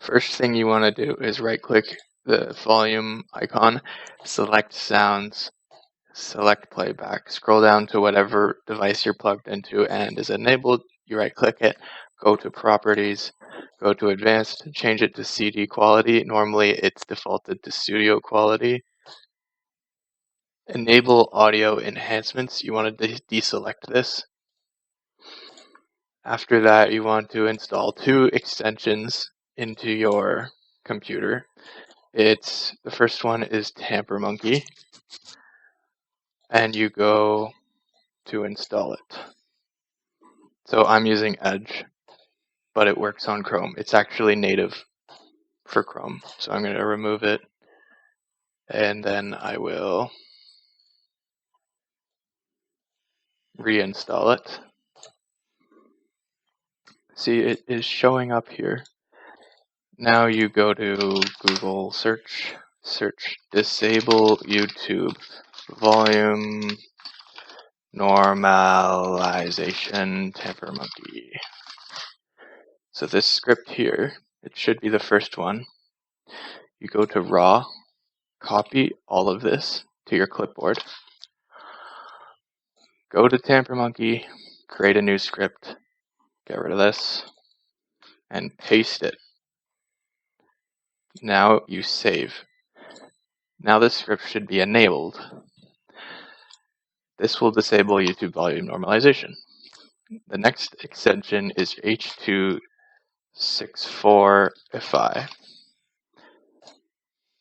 First thing you want to do is right-click the volume icon, select sounds, select playback, scroll down to whatever device you're plugged into and is enabled. You right-click it, go to properties, go to advanced, change it to CD quality. Normally it's defaulted to studio quality. Enable audio enhancements. You want to deselect this. After that, you want to install 2 extensions into your computer. The first one is TamperMonkey, and you go to install it. So I'm using Edge, but it works on Chrome. It's actually native for Chrome, so I'm going to remove it, and then I will reinstall it. See, it is showing up here. Now you go to Google search disable YouTube volume normalization TamperMonkey. So this script here, it should be the first one. You go to raw, copy all of this to your clipboard, go to TamperMonkey, create a new script, get rid of this, and paste it. Now you save. Now this script should be enabled. This will disable YouTube volume normalization. The next extension is H.264.fi.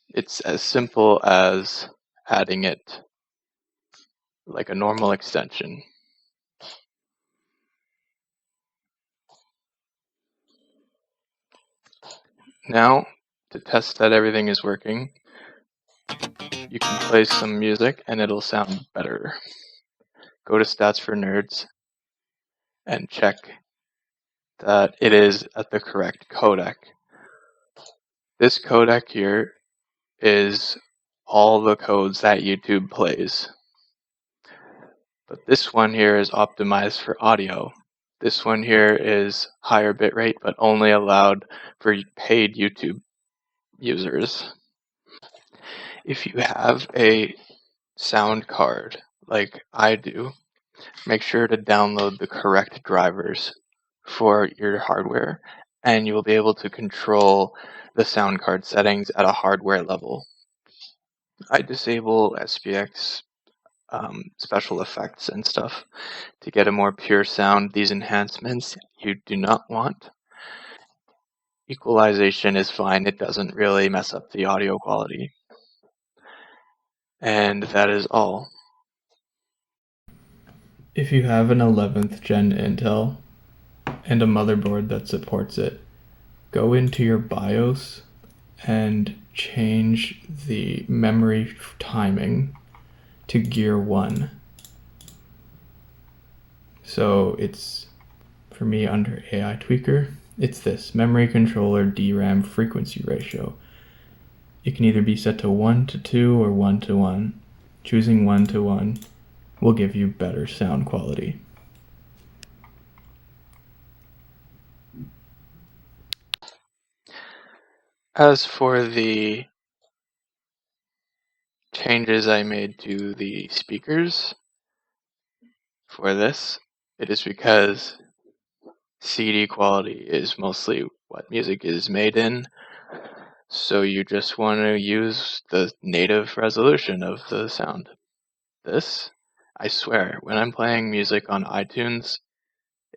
It's as simple as adding it like a normal extension. Now, to test that everything is working, you can play some music and it'll sound better. Go to Stats for Nerds and check that it is at the correct codec. This codec here is all the codes that YouTube plays. But this one here is optimized for audio. This one here is higher bitrate, but only allowed for paid YouTube users. If you have a sound card, like I do, make sure to download the correct drivers for your hardware, and you will be able to control the sound card settings at a hardware level. I disable SPX special effects and stuff to get a more pure sound. These enhancements you do not want. Equalization is fine, it doesn't really mess up the audio quality. And that is all. If you have an 11th gen Intel and a motherboard that supports it, go into your BIOS and change the memory timing to gear 1. So it's, for me under AI Tweaker, it's this memory controller DRAM frequency ratio. It can either be set to 1:2 or 1:1. Choosing 1:1 will give you better sound quality. As for the changes I made to the speakers for this, it is because CD quality is mostly what music is made in, so you just want to use the native resolution of the sound. This, I swear, when I'm playing music on iTunes,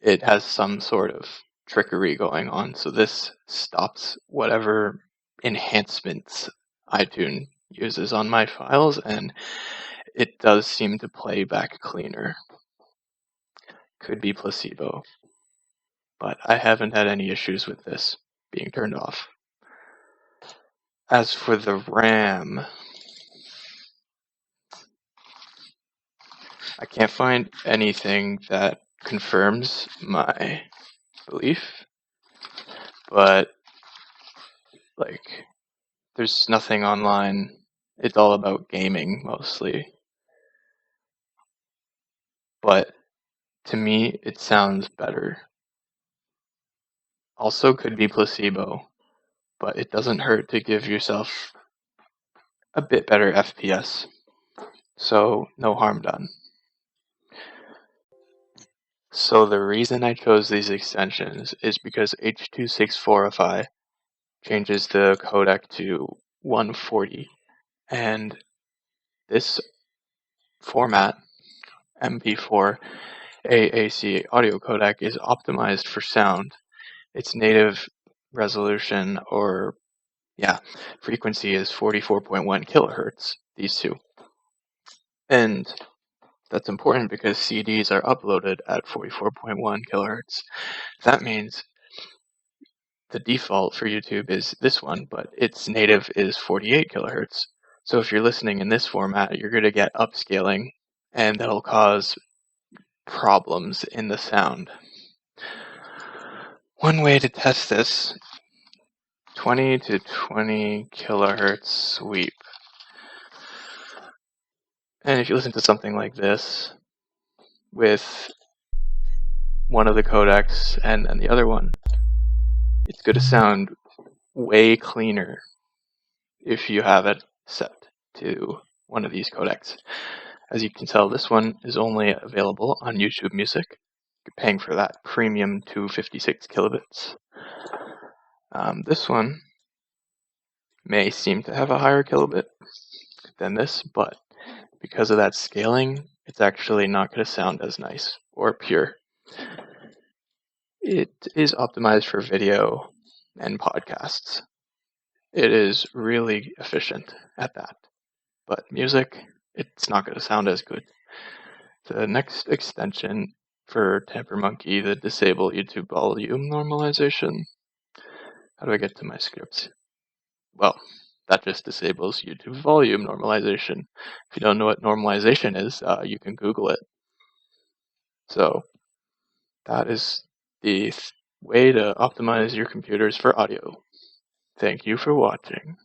it has some sort of trickery going on, so this stops whatever enhancements iTunes uses on my files, and it does seem to play back cleaner. Could be placebo, but I haven't had any issues with this being turned off. As for the RAM, I can't find anything that confirms my belief, but there's nothing online. It's all about gaming mostly. But to me, it sounds better. Also could be placebo, but it doesn't hurt to give yourself a bit better FPS. So no harm done. So the reason I chose these extensions is because H.264 changes the codec to 140, and this format, MP4 AAC audio codec, is optimized for sound. Its native resolution frequency is 44.1 kilohertz, these two. And that's important because CDs are uploaded at 44.1 kilohertz. That means the default for YouTube is this one, but its native is 48 kilohertz. So if you're listening in this format, you're going to get upscaling, and that'll cause problems in the sound. One way to test this, 20 to 20 kilohertz sweep. And if you listen to something like this with one of the codecs and then the other one, it's going to sound way cleaner if you have it set to one of these codecs. As you can tell, this one is only available on YouTube Music. You're paying for that premium 256 kilobits. This one may seem to have a higher kilobit than this, but because of that scaling, it's actually not going to sound as nice or pure. It is optimized for video and podcasts. It is really efficient at that. But music, it's not going to sound as good. The next extension for TamperMonkey, the disable YouTube volume normalization. How do I get to my scripts? Well, that just disables YouTube volume normalization. If you don't know what normalization is, you can Google it. So that is the way to optimize your computers for audio. Thank you for watching.